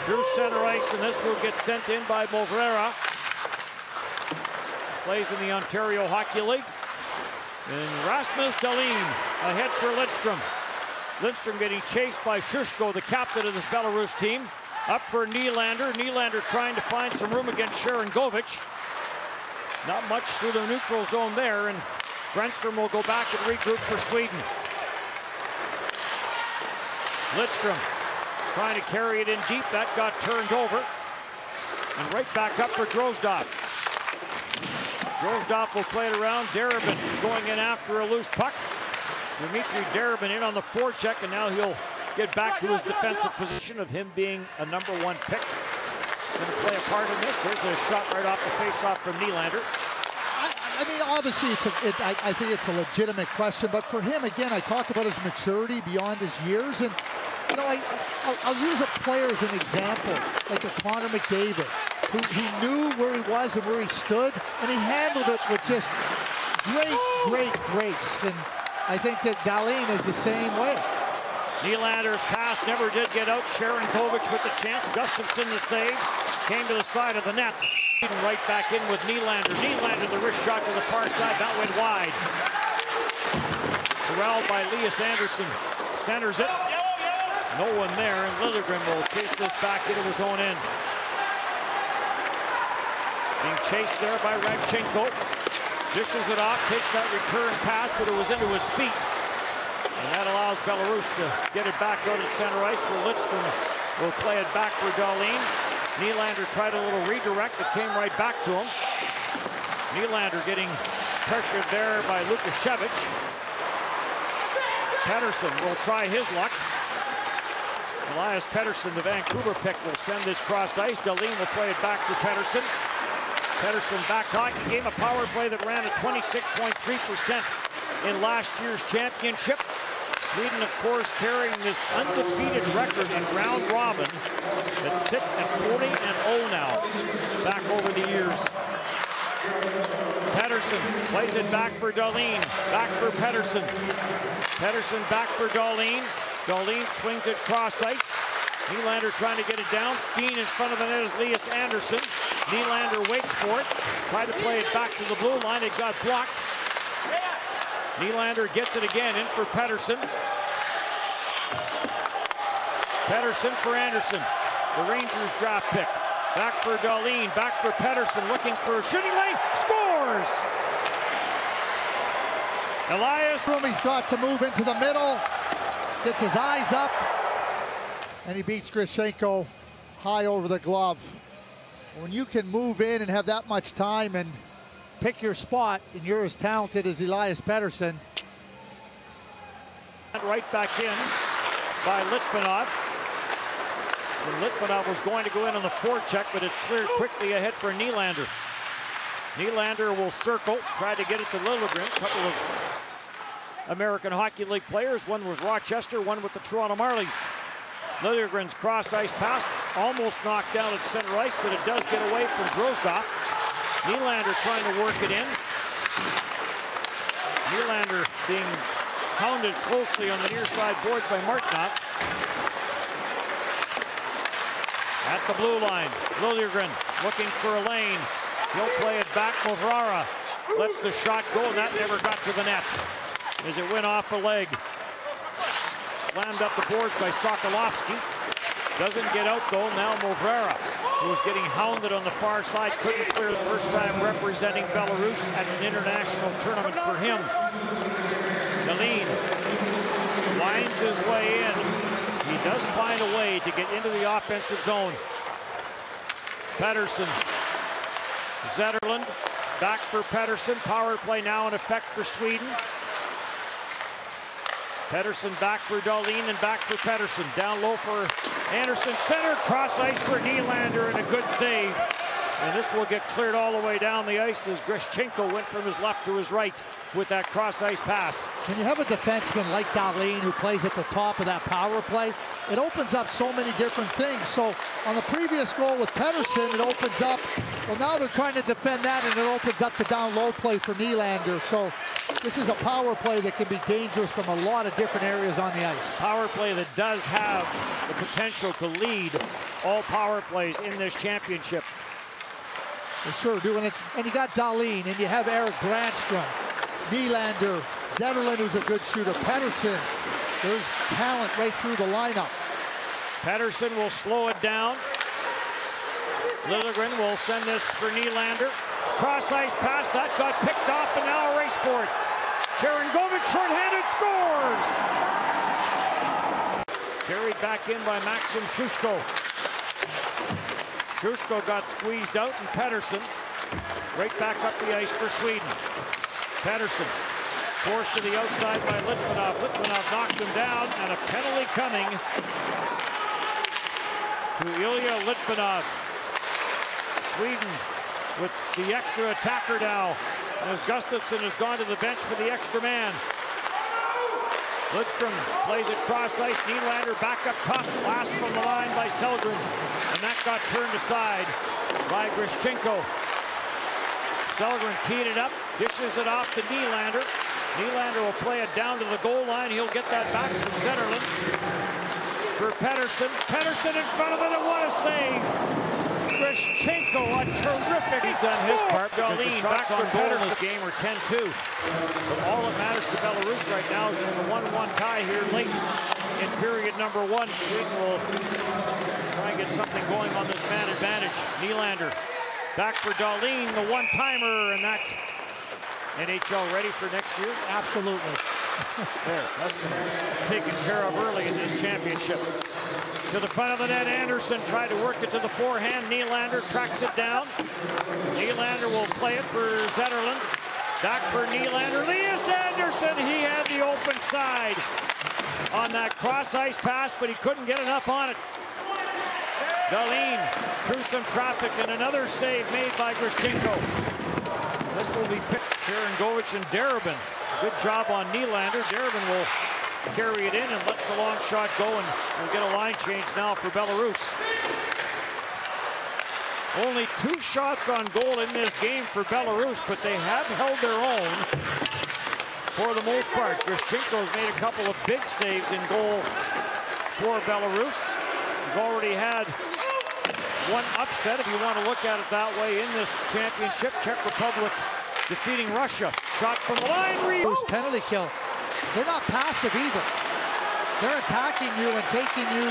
through center ice, and this will get sent in by Movrera. Plays in the Ontario Hockey League. And Rasmus Dahlin ahead for Lidstrom. Lidstrom getting chased by Shushko, the captain of this Belarus team. Up for Nylander. Nylander trying to find some room against Sharangovich. Not much through the neutral zone there, and Brännström will go back and regroup for Sweden. Lidstrom trying to carry it in deep. That got turned over. And right back up for Drozdov. Drozdov will play it around. Darabin going in after a loose puck. Dmitry Darabin in on the forecheck, and now he'll get back to his defensive position of him being a #1 pick. Going to play a part in this. There's a shot right off the faceoff from Nylander. I mean, obviously, I think it's a legitimate question, but for him, again, I talk about his maturity beyond his years, and you know, I'll use a player as an example, like a Connor McDavid, who knew where he was and where he stood, and he handled it with just great grace. And I think that Dahlin is the same way. Nylander's pass never did get out. Sharangovich with the chance. Gustafsson the save. Came to the side of the net. Right back in with Nylander. Nylander, the wrist shot to the far side. That went wide. Corralled by Elias Anderson. Centers it. No one there, and Liljegren will chase this back into his own end. Being chased there by Radchenko. Dishes it off, takes that return pass, but it was into his feet. And that allows Belarus to get it back out at center ice, where Lidstrom will play it back for Dahlin. Nylander tried a little redirect. It came right back to him. Nylander getting pressured there by Lukashevich. Pettersson will try his luck. Elias Pettersson, the Vancouver pick, will send this cross ice. Dahlin will play it back to Pettersson. Pettersson back hockey game, a power play that ran at 26.3% in last year's championship. Sweden, of course, carrying this undefeated record in round robin that sits at 40-0 now, back over the years. Pettersson plays it back for Dahlin, back for Pettersson. Pettersson back for Dahlin. Dahlin swings it cross ice. Nylander trying to get it down. Steen in front of the net is Elias Anderson. Nylander waits for it. Tried to play it back to the blue line. It got blocked. Nylander gets it again in for Pettersson. Pettersson for Anderson. The Rangers draft pick. Back for Dahlin. Back for Pettersson. Looking for a shooting lane. Scores! Elias. He's got to move into the middle. Gets his eyes up. And he beats Grichenko high over the glove. When you can move in and have that much time and pick your spot, and you're as talented as Elias Pettersson. Right back in by Litvinov. And Litvinov was going to go in on the forecheck, but it's cleared quickly ahead for Nylander. Nylander will circle, try to get it to Liljegren. A couple of American Hockey League players, one with Rochester, one with the Toronto Marlies. Liljegren's cross ice pass almost knocked down at center ice, but it does get away from Drozdov. Nylander trying to work it in. Nylander being hounded closely on the near side boards by Martinov. At the blue line, Liljegren looking for a lane. He'll play it back. Movrara lets the shot go, and that never got to the net as it went off a leg. Slammed up the boards by Sokolovsky. Doesn't get out though. Now Movrara, who was getting hounded on the far side, couldn't clear the first time representing Belarus at an international tournament for him. Dahlin winds his way in. He does find a way to get into the offensive zone. Pettersson. Zetterlund back for Pettersson. Power play now in effect for Sweden. Pettersson back for Dahlin and back for Pettersson. Down low for Anderson. Center cross ice for Nylander and a good save And this will get cleared all the way down the ice as Grishchenko went from his left to his right with that cross-ice pass. When you have a defenseman like Dahlin who plays at the top of that power play, it opens up so many different things. So on the previous goal with Pettersson, it opens up. Well, now they're trying to defend that, and it opens up the down-low play for Nylander. So this is a power play that can be dangerous from a lot of different areas on the ice. Power play that does have the potential to lead all power plays in this championship. They're sure doing it. And you got Dahlin, and you have Eric Brandstrom, Nylander, Zetterlund, who's a good shooter, Pettersson. There's talent right through the lineup. Pettersson will slow it down. Liljegren will send this for Nylander. Cross-ice pass, that got picked off, and now a race for it. Sharangovich short-handed scores! Carried back in by Maxim Shushko. Shushko got squeezed out, and Pettersson right back up the ice for Sweden. Pettersson forced to the outside by Litvinov. Litvinov knocked him down, and a penalty coming to Ilya Litvinov. Sweden with the extra attacker now, as Gustafsson has gone to the bench for the extra man. Lidstrom plays it cross-ice. Nylander back up top. Blast from the line by Sellgren. And that got turned aside by Grishchenko. Sellgren teed it up, dishes it off to Nylander. Nylander will play it down to the goal line. He'll get that back from Zetterlund. For Pettersson. Pettersson in front of it, and what a save! Grishchenko, a terrific. He's done his part. Dahlin back for Pettersson. This game are 10-2. But all that matters to Belarus right now is it's a 1-1 tie here late in period number 1. Sweden will try and get something going on this man advantage. Nylander back for Dahlin, the one-timer, and that NHL ready for next year? Absolutely. There, that's been taken care of early in this championship. To the front of the net, Anderson tried to work it to the forehand. Nylander tracks it down. Nylander will play it for Zetterlund. Back for Nylander. Elias Anderson, he had the open side on that cross-ice pass, but he couldn't get enough on it. Dahlin through some traffic, and another save made by Grishchenko. This will be picked. Sharangovich and Darabin. Good job on Nylander. Darabin will carry it in and lets the long shot go, and we'll get a line change now for Belarus. Only 2 shots on goal in this game for Belarus, but they have held their own for the most part. Grishchenko's made a couple of big saves in goal for Belarus. We've already had one upset, if you want to look at it that way, in this championship. Czech Republic defeating Russia. Shot from the line. Penalty kill. They're not passive either. They're attacking you and taking you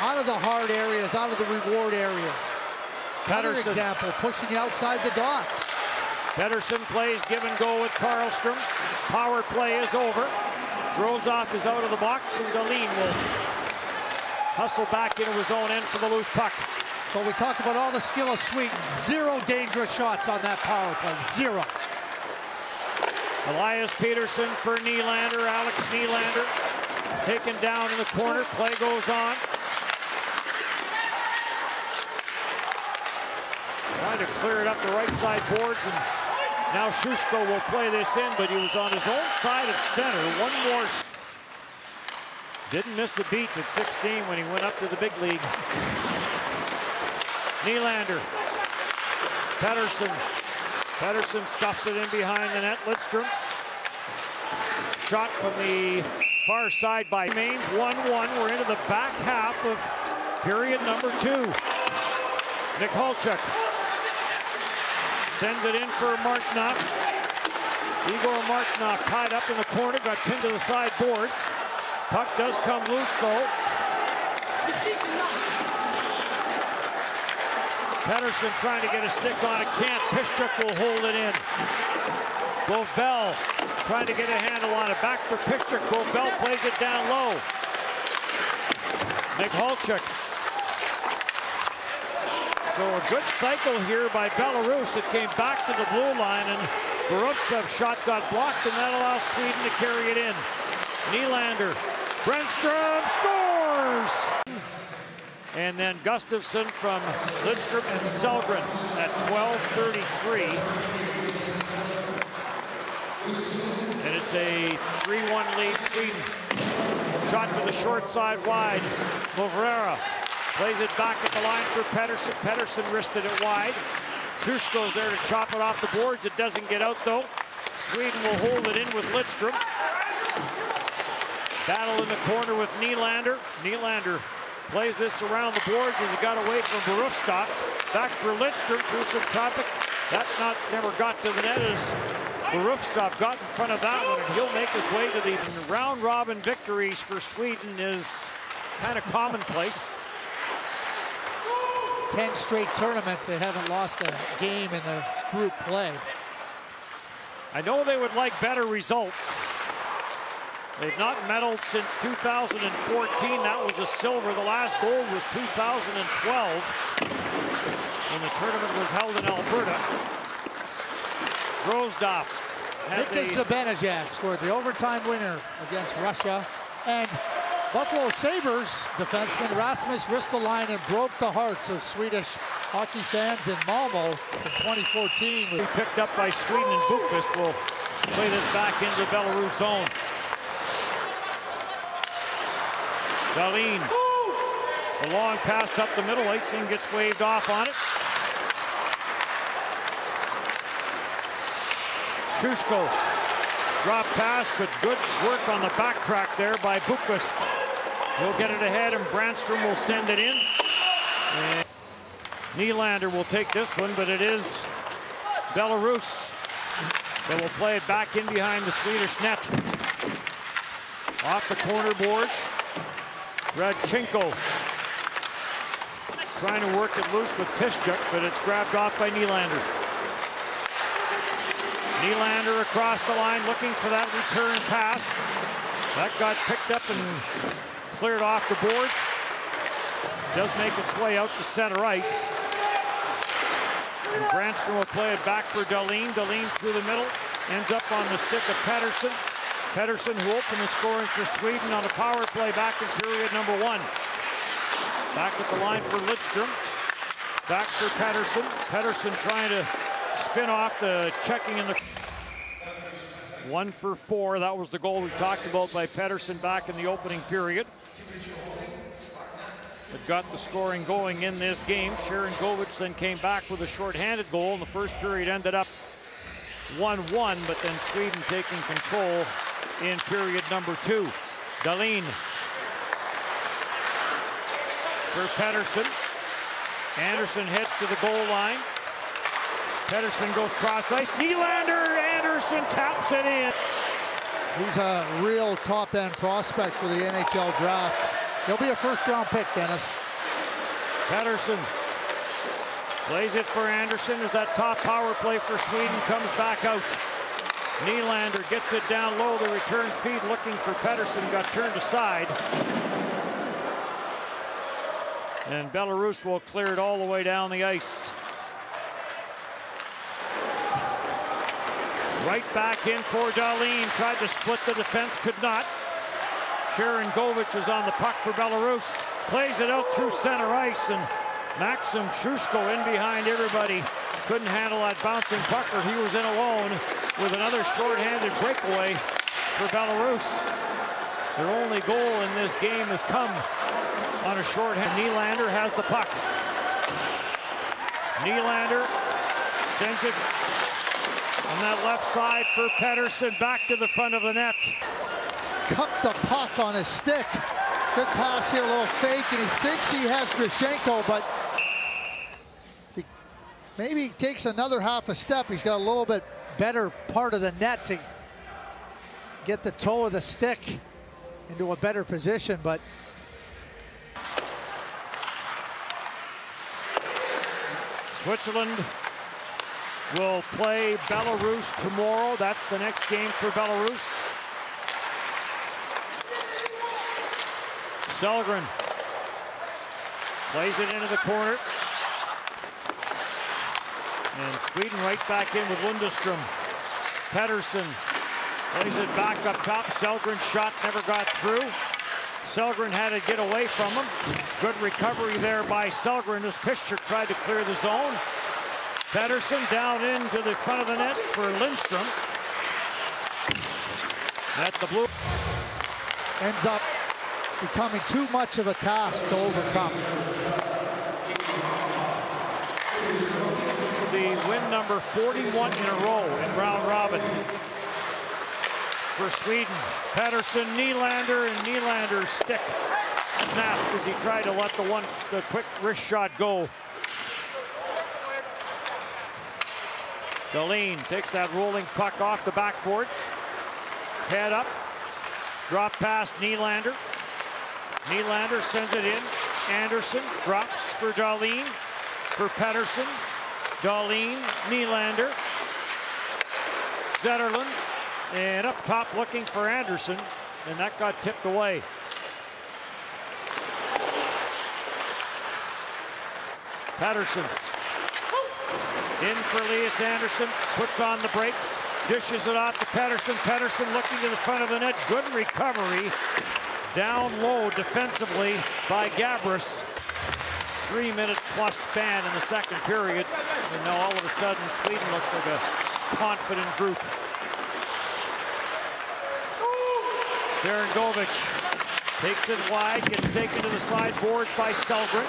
out of the hard areas, out of the reward areas. Another example, pushing you outside the dots. Pettersson plays give and go with Karlstrom. Power play is over. Drozov is out of the box, and Dahlin will hustle back into his own end for the loose puck. So we talk about all the skill of Sweden. 0 dangerous shots on that power play. 0. Elias Pettersson for Nylander. Alex Nylander taken down in the corner. Play goes on. Trying to clear it up the right side boards, and now Shushko will play this in, but he was on his own side of center. One more. Didn't miss a beat at 16 when he went up to the big league. Nylander. Pettersson. Pettersson stuffs it in behind the net. Lidstrom. Shot from the far side by Mains. 1-1. We're into the back half of period number 2. Mikhalchuk sends it in for Martinov. Igor Martinov tied up in the corner, got pinned to the side boards. Puck does come loose though. Pettersson trying to get a stick on it, can't. Piszczuk will hold it in. Govell trying to get a handle on it. Back for Piszczuk. Govell plays it down low. Mikhalchuk. So a good cycle here by Belarus. It came back to the blue line, and Borubtsev's shot got blocked, and that allows Sweden to carry it in. Nylander. Brännström scores! And And then Gustafsson from Lidstrom and Sellgren at 12:33. And it's a 3-1 lead, Sweden. Shot to the short side wide. Movrera plays it back at the line for Pettersson. Pettersson wristed it wide. Sjuusko's there to chop it off the boards. It doesn't get out though. Sweden will hold it in with Lidstrom. Battle in the corner with Nylander. Nylander plays this around the boards as he got away from Berufstock. Back for Lidstrom through some traffic. That never got to the net as Berufstock got in front of that one, and he'll make his way to the round-robin victories for Sweden is kind of commonplace. 10 straight tournaments, they haven't lost a game in the group play. I know they would like better results. They've not medaled since 2014. That was a silver. The last gold was 2012 when the tournament was held in Alberta. Drozdov. Mika Zibanejad scored the overtime winner against Russia. And Buffalo Sabres defenseman Rasmus Ristolainen broke the hearts of Swedish hockey fans in Malmo in 2014. Picked up by Sweden, and Bukvist will play this back into the Belarus zone. Dahlin, the long pass up the middle. Icing gets waved off on it. Sjuusko, drop pass, but good work on the backtrack there by Bukvist. He'll get it ahead, and Brandstrom will send it in. And Nylander will take this one, but it is Belarus that will play it back in behind the Swedish net. Off the corner boards. Radchenko trying to work it loose with Piszczuk, but it's grabbed off by Nylander. Nylander across the line looking for that return pass. That got picked up and cleared off the boards. Does make its way out to center ice. And Brandstrom will play it back for Dahlin. Dahlin through the middle. Ends up on the stick of Pettersson. Pettersson, who opened the scoring for Sweden on a power play back in period number 1. Back at the line for Lidstrom. Back for Pettersson. Pettersson trying to spin off the checking in the 1 for 4. That was the goal we talked about by Pettersson back in the opening period. It got the scoring going in this game. Sharon Govich then came back with a shorthanded goal, and the first period ended up 1-1, but then Sweden taking control in period number 2. Dahlin for Pettersson. Anderson heads to the goal line. Pettersson goes cross ice. Nylander, Anderson taps it in. He's a real top-end prospect for the NHL draft. He'll be a first-round pick, Dennis. Pettersson plays it for Anderson as that top power play for Sweden comes back out. Nylander gets it down low. The return feed looking for Pettersson got turned aside. And Belarus will clear it all the way down the ice. Right back in for Dahlin. Tried to split the defense, could not. Sharon Govich is on the puck for Belarus. Plays it out through center ice, and Maxim Sjuusko in behind everybody. Couldn't handle that bouncing puck, or he was in alone with another shorthanded breakaway for Belarus. Their only goal in this game has come on a shorthand. Nylander has the puck. Nylander sends it on that left side for Pettersson, back to the front of the net. Cupped the puck on his stick. Good pass here, a little fake, and he thinks he has Grichenko, but he maybe takes another half a step. He's got a little bit better part of the net to get the toe of the stick into a better position, but Switzerland will play Belarus tomorrow. That's the next game for Belarus. Sellgren plays it into the corner. And Sweden right back in with Lundestrom. Pettersson plays it back up top. Sellgren's shot never got through. Sellgren had to get away from him. Good recovery there by Sellgren as Pischer tried to clear the zone. Pettersson down into the front of the net for Lindstrom. At the blue. Ends up becoming too much of a task to overcome. This will be win number 41 in a row in round robin. For Sweden, Pettersson, Nylander, and Nylander's stick snaps as he tried to let the quick wrist shot go. Dahlin takes that rolling puck off the backboards. Head up, drop past Nylander. Nylander sends it in. Anderson drops for Dahlin, for Pettersson. Dahlin, Nylander. Zetterlund, and up top looking for Anderson, and that got tipped away. Pettersson in for Elias. Anderson puts on the brakes, dishes it off to Pettersson. Pettersson looking to the front of the net. Good recovery down low defensively by Gabrus. 3-minute plus span in the second period, and now all of a sudden Sweden looks like a confident group. Berengovic takes it wide, gets taken to the sideboards by Sellgren.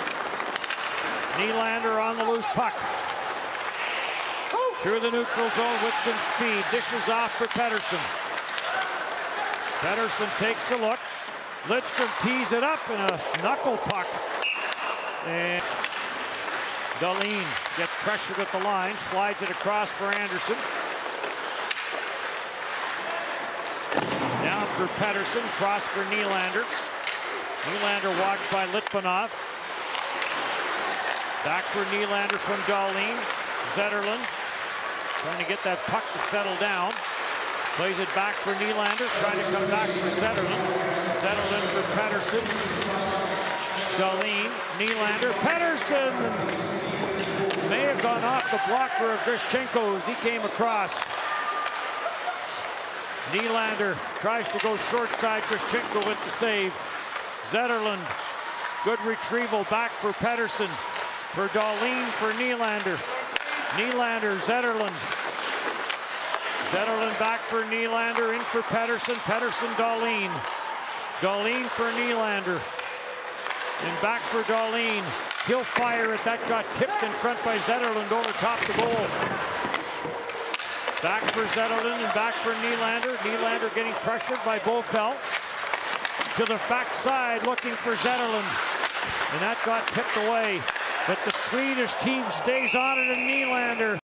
Nylander on the loose puck. Through the neutral zone with some speed. Dishes off for Pettersson. Pettersson takes a look. Lidstrom tees it up in a knuckle puck. And Dahlin gets pressured at the line, slides it across for Anderson. Down for Pettersson, cross for Nylander. Nylander walked by Litvinov. Back for Nylander from Dahlin. Zetterlund trying to get that puck to settle down. Plays it back for Nylander, trying to come back for Zetterlund. Zetterlund for Pettersson. Dahlin, Nylander, Pettersson may have gone off the blocker of Grishchenko as he came across. Nylander tries to go short side. Grishchenko with the save. Zetterlund, good retrieval back for Pettersson. For Dahlin, for Nylander. Nylander, Zetterlund. Zetterlund back for Nylander, in for Pettersson. Pettersson, Dahlin. Dahlin for Nylander. And back for Dahlin. He'll fire it. That got tipped in front by Zetterlund over top the goal. Back for Zetterlund and back for Nylander. Nylander getting pressured by Bofeld. To the backside looking for Zetterlund. And that got tipped away. But the Swedish team stays on it, and Nylander